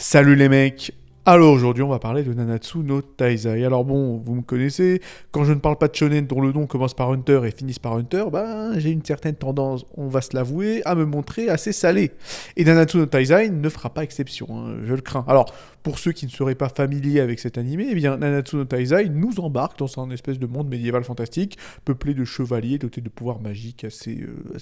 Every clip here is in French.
Salut les mecs. Alors aujourd'hui on va parler de Nanatsu no Taizai. Alors bon, vous me connaissez, quand je ne parle pas de shonen dont le nom commence par Hunter et finisse par Hunter, j'ai une certaine tendance, on va se l'avouer, à me montrer assez salé. Et Nanatsu no Taizai ne fera pas exception, hein, je le crains. Alors, pour ceux qui ne seraient pas familiers avec cet animé, eh bien Nanatsu no Taizai nous embarque dans un espèce de monde médiéval fantastique, peuplé de chevaliers dotés de pouvoirs magiques assez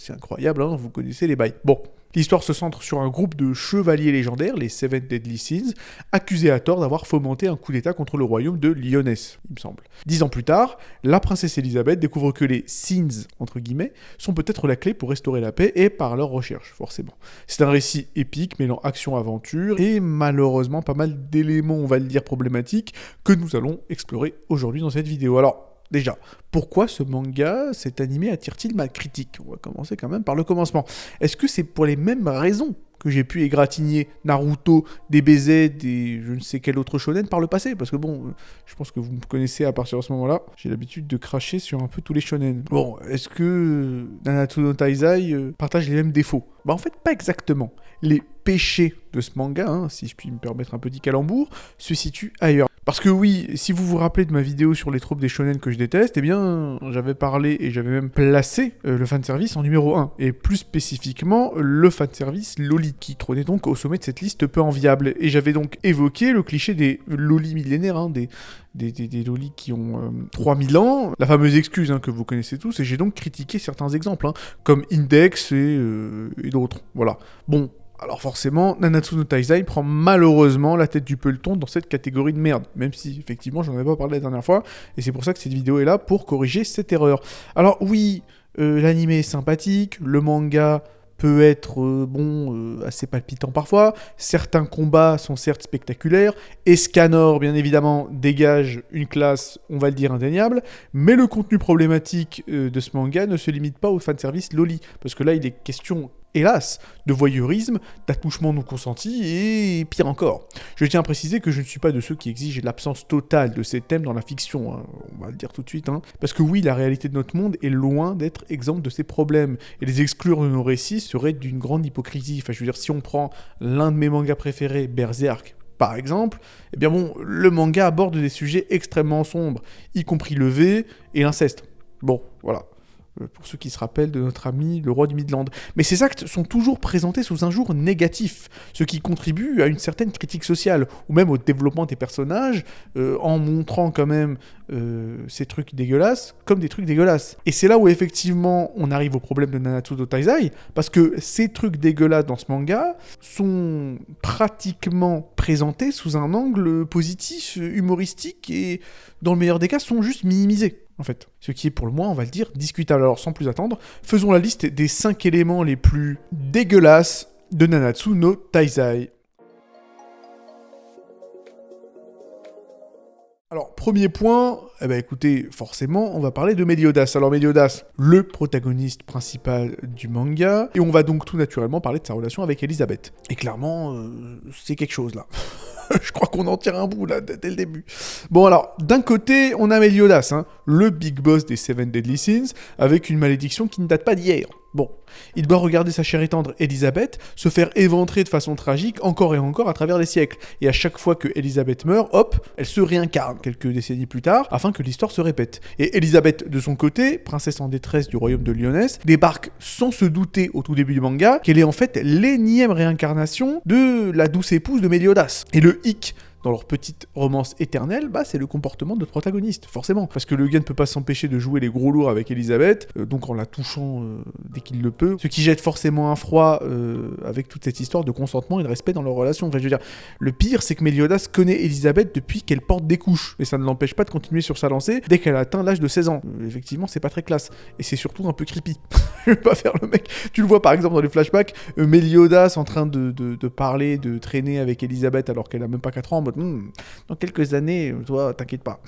incroyables, hein, vous connaissez les bails. Bon. L'histoire se centre sur un groupe de chevaliers légendaires, les Seven Deadly Sins, accusés à tort d'avoir fomenté un coup d'état contre le royaume de Lyonesse, il me semble. 10 ans plus tard, la princesse Elisabeth découvre que les Sins, entre guillemets, sont peut-être la clé pour restaurer la paix et par leur recherche, forcément. C'est un récit épique mêlant action-aventure et malheureusement pas mal d'éléments, on va le dire, problématiques que nous allons explorer aujourd'hui dans cette vidéo. Alors, déjà, pourquoi ce manga, cet animé attire-t-il ma critique? On va commencer quand même par le commencement. Est-ce que c'est pour les mêmes raisons que j'ai pu égratigner Naruto, DBZ et je ne sais quel autre shonen par le passé? Parce que bon, je pense que vous me connaissez à partir de ce moment-là. J'ai l'habitude de cracher sur un peu tous les shonen. Bon, est-ce que Nanatsu no Taizai partage les mêmes défauts? En fait, pas exactement. Les péchés de ce manga, hein, si je puis me permettre un petit calembour, se situent ailleurs. Parce que oui, si vous vous rappelez de ma vidéo sur les tropes des shonen que je déteste, eh bien, j'avais parlé et j'avais même placé le fanservice en numéro 1. Et plus spécifiquement, le fanservice loli, qui trônait donc au sommet de cette liste peu enviable. Et j'avais donc évoqué le cliché des lolis millénaires, hein, des lolis qui ont 3000 ans, la fameuse excuse que vous connaissez tous, et j'ai donc critiqué certains exemples, comme Index et d'autres. Voilà. Bon. Alors forcément, Nanatsu no Taizai prend malheureusement la tête du peloton dans cette catégorie de merde, même si effectivement j'en avais pas parlé la dernière fois, et c'est pour ça que cette vidéo est là, pour corriger cette erreur. Alors oui, l'anime est sympathique, le manga peut être assez palpitant parfois, certains combats sont certes spectaculaires, Escanor bien évidemment dégage une classe, on va le dire, indéniable, mais le contenu problématique de ce manga ne se limite pas au fanservice loli, parce que là il est question, hélas, de voyeurisme, d'attouchement non consenti et pire encore. Je tiens à préciser que je ne suis pas de ceux qui exigent l'absence totale de ces thèmes dans la fiction, hein, on va le dire tout de suite, parce que oui, la réalité de notre monde est loin d'être exempte de ces problèmes, et les exclure de nos récits serait d'une grande hypocrisie. Enfin, je veux dire, si on prend l'un de mes mangas préférés, Berserk, par exemple, eh bien bon, le manga aborde des sujets extrêmement sombres, y compris le V et l'inceste. Bon, voilà. Pour ceux qui se rappellent de notre ami le roi du Midland. Mais ces actes sont toujours présentés sous un jour négatif, ce qui contribue à une certaine critique sociale, ou même au développement des personnages, en montrant quand même ces trucs dégueulasses comme des trucs dégueulasses. Et c'est là où effectivement on arrive au problème de Nanatsu no Taizai, parce que ces trucs dégueulasses dans ce manga sont pratiquement présentés sous un angle positif, humoristique, et dans le meilleur des cas sont juste minimisés. En fait, ce qui est pour le moins, on va le dire, discutable. Alors sans plus attendre, faisons la liste des 5 éléments les plus dégueulasses de Nanatsu no Taizai. Alors, premier point, écoutez, forcément, on va parler de Meliodas. Alors Meliodas, le protagoniste principal du manga, et on va donc tout naturellement parler de sa relation avec Elisabeth. Et clairement, c'est quelque chose là. Je crois qu'on en tire un bout là, dès le début. Bon alors, d'un côté, on a Meliodas, le big boss des Seven Deadly Sins, avec une malédiction qui ne date pas d'hier. Bon, il doit regarder sa chère et tendre Elisabeth se faire éventrer de façon tragique encore et encore à travers les siècles. Et à chaque fois que Elisabeth meurt, hop, elle se réincarne quelques décennies plus tard, afin que l'histoire se répète. Et Elisabeth, de son côté, princesse en détresse du royaume de Lyonesse, débarque sans se douter au tout début du manga qu'elle est en fait l'énième réincarnation de la douce épouse de Meliodas. Et le hic dans leur petite romance éternelle, c'est le comportement de notre protagoniste, forcément. Parce que le gars ne peut pas s'empêcher de jouer les gros lourds avec Elisabeth, donc en la touchant dès qu'il le peut, ce qui jette forcément un froid avec toute cette histoire de consentement et de respect dans leur relation. Enfin, je veux dire, le pire, c'est que Meliodas connaît Elisabeth depuis qu'elle porte des couches, et ça ne l'empêche pas de continuer sur sa lancée dès qu'elle a atteint l'âge de 16 ans. Effectivement, c'est pas très classe, et c'est surtout un peu creepy. Je vais pas faire le mec. Tu le vois par exemple dans les flashbacks, Meliodas en train de parler, de traîner avec Elisabeth alors qu'elle a même pas 4 ans, dans quelques années, toi, t'inquiète pas.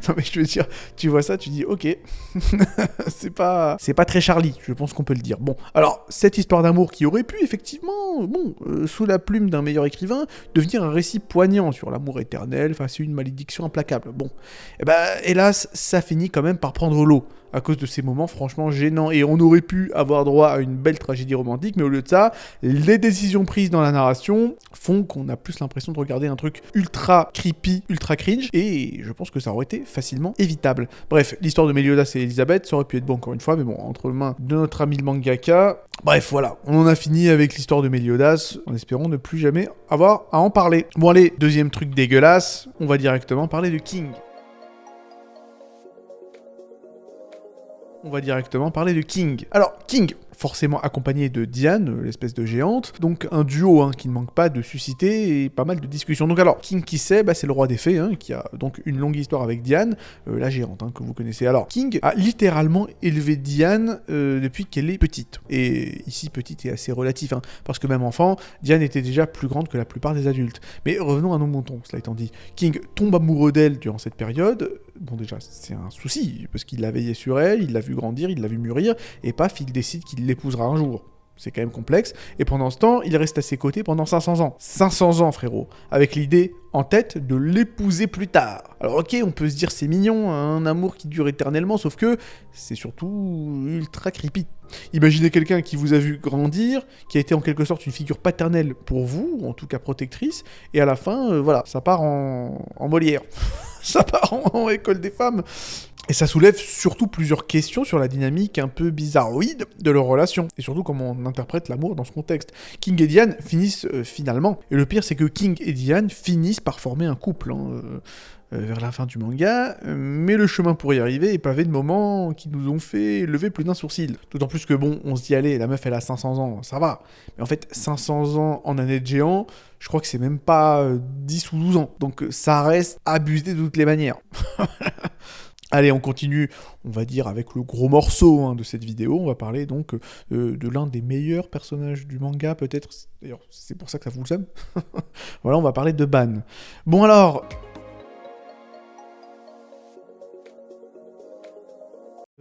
Non mais je veux dire, tu vois ça, tu dis, ok, c'est pas très Charlie, je pense qu'on peut le dire. Bon, alors, cette histoire d'amour qui aurait pu, effectivement, sous la plume d'un meilleur écrivain, devenir un récit poignant sur l'amour éternel face à une malédiction implacable. Bon, hélas, ça finit quand même par prendre l'eau, à cause de ces moments franchement gênants. Et on aurait pu avoir droit à une belle tragédie romantique, mais au lieu de ça, les décisions prises dans la narration font qu'on a plus l'impression de regarder un truc ultra creepy, ultra cringe, et je pense que ça aurait été facilement évitable. Bref, l'histoire de Meliodas et Elisabeth, ça aurait pu être beau encore une fois, mais bon, entre les mains de notre ami le mangaka, bref, voilà, on en a fini avec l'histoire de Meliodas, en espérant ne plus jamais avoir à en parler. Bon allez, deuxième truc dégueulasse, on va directement parler de King. On va directement parler de King. Alors, King, forcément accompagné de Diane, l'espèce de géante, donc un duo qui ne manque pas de susciter pas mal de discussions. Donc alors, King qui c'est, c'est le roi des fées, qui a donc une longue histoire avec Diane, la géante, que vous connaissez. Alors, King a littéralement élevé Diane depuis qu'elle est petite. Et ici, petite est assez relatif, parce que même enfant, Diane était déjà plus grande que la plupart des adultes. Mais revenons à nos moutons, cela étant dit. King tombe amoureux d'elle durant cette période. Bon déjà, c'est un souci, parce qu'il l'a veillé sur elle, il l'a vu grandir, il l'a vu mûrir, et paf, il décide qu'il l'épousera un jour. C'est quand même complexe, et pendant ce temps, il reste à ses côtés pendant 500 ans. 500 ans, frérot, avec l'idée en tête de l'épouser plus tard. Alors ok, on peut se dire c'est mignon, un amour qui dure éternellement, sauf que c'est surtout ultra creepy. Imaginez quelqu'un qui vous a vu grandir, qui a été en quelque sorte une figure paternelle pour vous, ou en tout cas protectrice, et à la fin, voilà, ça part en Molière. Ça part en école des femmes. Et ça soulève surtout plusieurs questions sur la dynamique un peu bizarroïde de leur relation, et surtout comment on interprète l'amour dans ce contexte. King et Diane finissent finalement, et le pire c'est que King et Diane finissent par former un couple, vers la fin du manga, mais le chemin pour y arriver est pavé de moments qui nous ont fait lever plus d'un sourcil. D'autant plus que bon, on se dit allez, la meuf elle a 500 ans, ça va. Mais en fait, 500 ans en année de géant, je crois que c'est même pas 10 ou 12 ans. Donc ça reste abusé de toutes les manières. Allez, on continue, on va dire, avec le gros morceau de cette vidéo. On va parler donc de l'un des meilleurs personnages du manga, peut-être. D'ailleurs, c'est pour ça que ça vous le somme. Voilà, on va parler de Ban. Bon alors...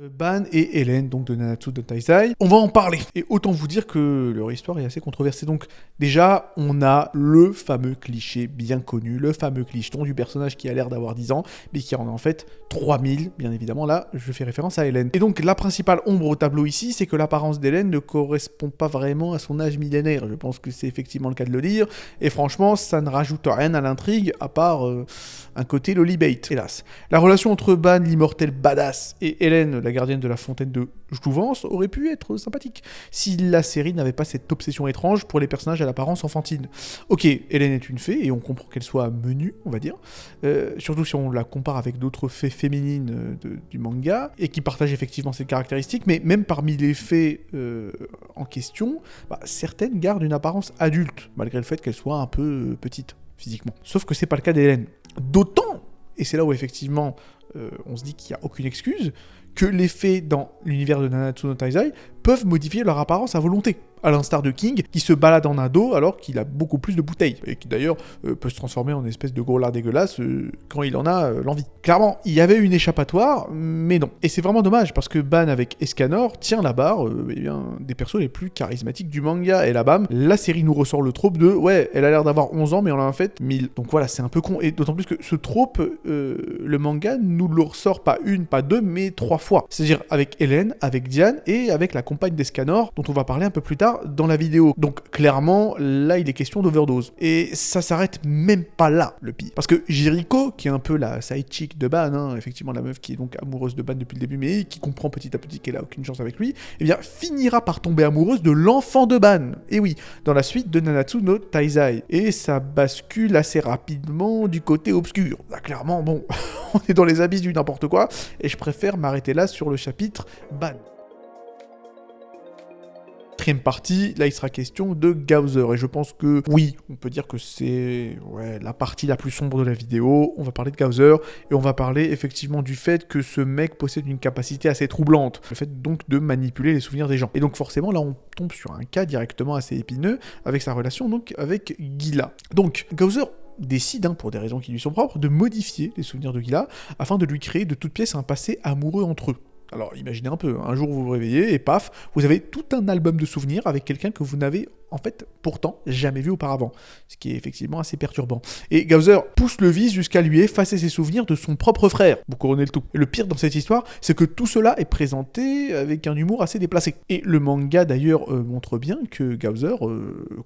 Ban et Hélène, donc de Nanatsu no Taizai. On va en parler. Et autant vous dire que leur histoire est assez controversée. Donc déjà, on a le fameux cliché bien connu, le fameux clicheton du personnage qui a l'air d'avoir 10 ans, mais qui en a en fait 3000, bien évidemment. Là, je fais référence à Hélène. Et donc la principale ombre au tableau ici, c'est que l'apparence d'Hélène ne correspond pas vraiment à son âge millénaire. Je pense que c'est effectivement le cas de le dire. Et franchement, ça ne rajoute rien à l'intrigue, à part un côté lollybait, hélas. La relation entre Ban, l'immortel badass, et Hélène, la gardienne de la fontaine de Jouvence, aurait pu être sympathique, si la série n'avait pas cette obsession étrange pour les personnages à l'apparence enfantine. Ok, Hélène est une fée, et on comprend qu'elle soit menue, on va dire, surtout si on la compare avec d'autres fées féminines du manga, et qui partagent effectivement ces caractéristiques, mais même parmi les fées en question, certaines gardent une apparence adulte, malgré le fait qu'elles soient un peu petites, physiquement. Sauf que c'est pas le cas d'Hélène. D'autant, et c'est là où effectivement on se dit qu'il n'y a aucune excuse, que les fées dans l'univers de Nanatsu no Taizai peuvent modifier leur apparence à volonté. À l'instar de King, qui se balade en ado alors qu'il a beaucoup plus de bouteilles, et qui d'ailleurs peut se transformer en espèce de gros lard dégueulasse quand il en a l'envie. Clairement, il y avait une échappatoire, mais non. Et c'est vraiment dommage, parce que Ban avec Escanor tient la barre des persos les plus charismatiques du manga, et là bam, la série nous ressort le trope de « ouais, elle a l'air d'avoir 11 ans, mais on en a en fait 1000 ». Donc voilà, c'est un peu con, et d'autant plus que ce trope, le manga nous le ressort pas une, pas deux, mais 3 fois. C'est-à-dire avec Hélène, avec Diane, et avec la compagne d'Escanor, dont on va parler un peu plus tard dans la vidéo. Donc clairement, là il est question d'overdose. Et ça s'arrête même pas là, le pire. Parce que Jiriko, qui est un peu la side chick de Ban, effectivement la meuf qui est donc amoureuse de Ban depuis le début, mais qui comprend petit à petit qu'elle a aucune chance avec lui, eh bien finira par tomber amoureuse de l'enfant de Ban. Et oui, dans la suite de Nanatsu no Taizai. Et ça bascule assez rapidement du côté obscur. Là clairement, bon, on est dans les abysses du n'importe quoi, et je préfère m'arrêter là sur le chapitre Ban. Quatrième partie, là il sera question de Gaozer, et je pense que oui, on peut dire que c'est la partie la plus sombre de la vidéo. On va parler de Gaozer, et on va parler effectivement du fait que ce mec possède une capacité assez troublante, le fait donc de manipuler les souvenirs des gens. Et donc forcément là on tombe sur un cas directement assez épineux avec sa relation donc avec Gila. Donc Gaozer décide, pour des raisons qui lui sont propres, de modifier les souvenirs de Gila afin de lui créer de toutes pièces un passé amoureux entre eux. Alors imaginez un peu, un jour vous vous réveillez et paf, vous avez tout un album de souvenirs avec quelqu'un que vous n'avez en fait, pourtant, jamais vu auparavant. Ce qui est effectivement assez perturbant. Et Gaozer pousse le vice jusqu'à lui effacer ses souvenirs de son propre frère. Vous couronnez le tout. Et le pire dans cette histoire, c'est que tout cela est présenté avec un humour assez déplacé. Et le manga d'ailleurs montre bien que Gaozer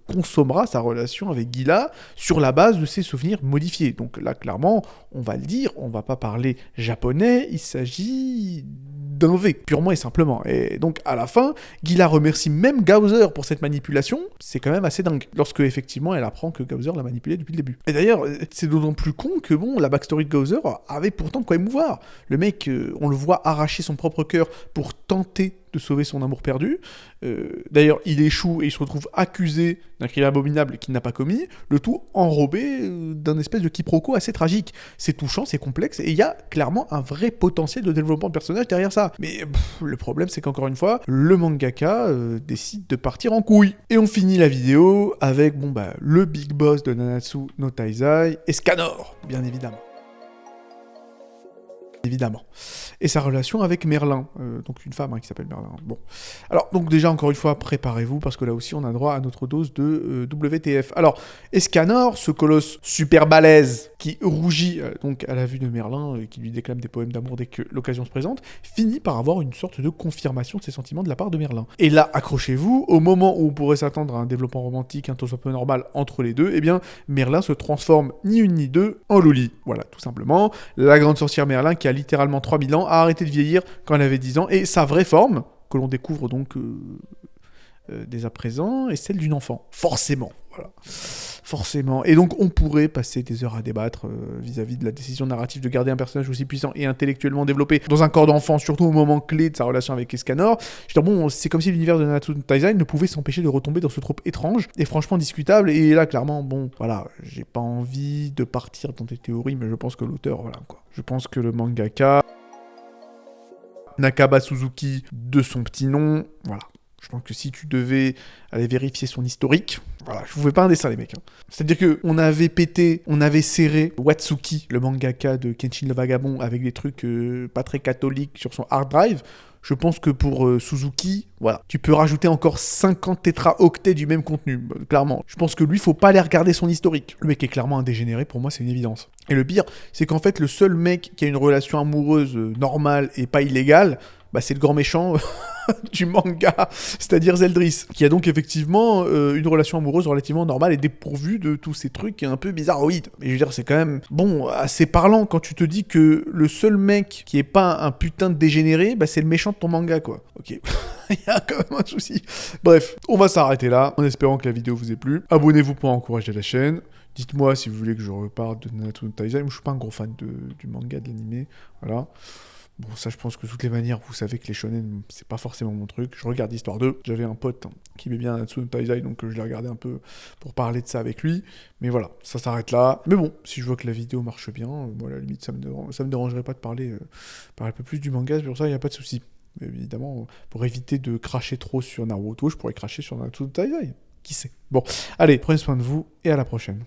consommera sa relation avec Gila sur la base de ses souvenirs modifiés. Donc là, clairement, on va le dire, on va pas parler japonais, il s'agit d'un V, purement et simplement. Et donc, à la fin, Gila remercie même Gaozer pour cette manipulation. C'est quand même assez dingue, lorsque, effectivement, elle apprend que Gaozer l'a manipulé depuis le début. Et d'ailleurs, c'est d'autant plus con que, bon, la backstory de Gaozer avait pourtant quoi émouvoir. Le mec, on le voit arracher son propre cœur pour tenter de sauver son amour perdu. D'ailleurs, il échoue et il se retrouve accusé d'un crime abominable qu'il n'a pas commis, le tout enrobé d'un espèce de quiproquo assez tragique. C'est touchant, c'est complexe, et il y a clairement un vrai potentiel de développement de personnage derrière ça. Mais le problème, c'est qu'encore une fois, le mangaka décide de partir en couille. Et on finit la vidéo avec, le big boss de Nanatsu no Taizai, Escanor, bien évidemment. Et sa relation avec Merlin, donc une femme qui s'appelle Merlin. Bon. Alors, donc déjà, encore une fois, préparez-vous, parce que là aussi, on a droit à notre dose de WTF. Alors, Escanor, ce colosse super balèze, qui rougit donc à la vue de Merlin, qui lui déclame des poèmes d'amour dès que l'occasion se présente, finit par avoir une sorte de confirmation de ses sentiments de la part de Merlin. Et là, accrochez-vous, au moment où on pourrait s'attendre à un développement romantique un tant soit peu normal entre les deux, eh bien, Merlin se transforme, ni une ni deux, en Loli. Voilà, tout simplement. La grande sorcière Merlin, qui a littéralement 3000 ans, a arrêté de vieillir quand elle avait 10 ans, et sa vraie forme, que l'on découvre donc dès à présent, est celle d'une enfant. Forcément, voilà. Forcément. Et donc, on pourrait passer des heures à débattre vis-à-vis de la décision narrative de garder un personnage aussi puissant et intellectuellement développé dans un corps d'enfant, surtout au moment clé de sa relation avec Escanor. Je veux dire, bon, c'est comme si l'univers de Nanatsu no Taizai ne pouvait s'empêcher de retomber dans ce trope étrange et franchement discutable. Et là, clairement, bon, voilà, j'ai pas envie de partir dans des théories, mais je pense que l'auteur, voilà, quoi. Je pense que le mangaka, Nakaba Suzuki, de son petit nom, voilà. Je pense que si tu devais aller vérifier son historique, voilà, je vous fais pas un dessin, les mecs. C'est-à-dire que on avait serré Watsuki, le mangaka de Kenshin le Vagabond, avec des trucs pas très catholiques sur son hard drive. Je pense que pour Suzuki, voilà, tu peux rajouter encore 50 tétraoctets du même contenu, clairement. Je pense que lui, faut pas aller regarder son historique. Le mec est clairement un dégénéré, pour moi, c'est une évidence. Et le pire, c'est qu'en fait, le seul mec qui a une relation amoureuse normale et pas illégale, c'est le grand méchant du manga, c'est-à-dire Zeldris, qui a donc effectivement une relation amoureuse relativement normale et dépourvue de tous ces trucs un peu bizarroïdes. Mais je veux dire, c'est quand même, assez parlant quand tu te dis que le seul mec qui est pas un putain de dégénéré, c'est le méchant de ton manga, quoi. Ok, il y a quand même un souci. Bref, on va s'arrêter là, en espérant que la vidéo vous ait plu. Abonnez-vous pour encourager la chaîne. Dites-moi si vous voulez que je reparle de Nanatsu no Taizai. Moi, je suis pas un gros fan du manga, de l'animé, voilà. Bon, ça, je pense que de toutes les manières, vous savez que les shonen, c'est pas forcément mon truc. Je regarde Histoire 2. J'avais un pote qui aimait bien Nanatsu no Taizai, donc je l'ai regardé un peu pour parler de ça avec lui. Mais voilà, ça s'arrête là. Mais bon, si je vois que la vidéo marche bien, moi, à la limite, ça me dérangerait pas de parler un peu plus du manga. Pour ça, il n'y a pas de souci. Mais évidemment, pour éviter de cracher trop sur Naruto, je pourrais cracher sur Nanatsu no Taizai. Qui sait? Bon, allez, prenez soin de vous et à la prochaine.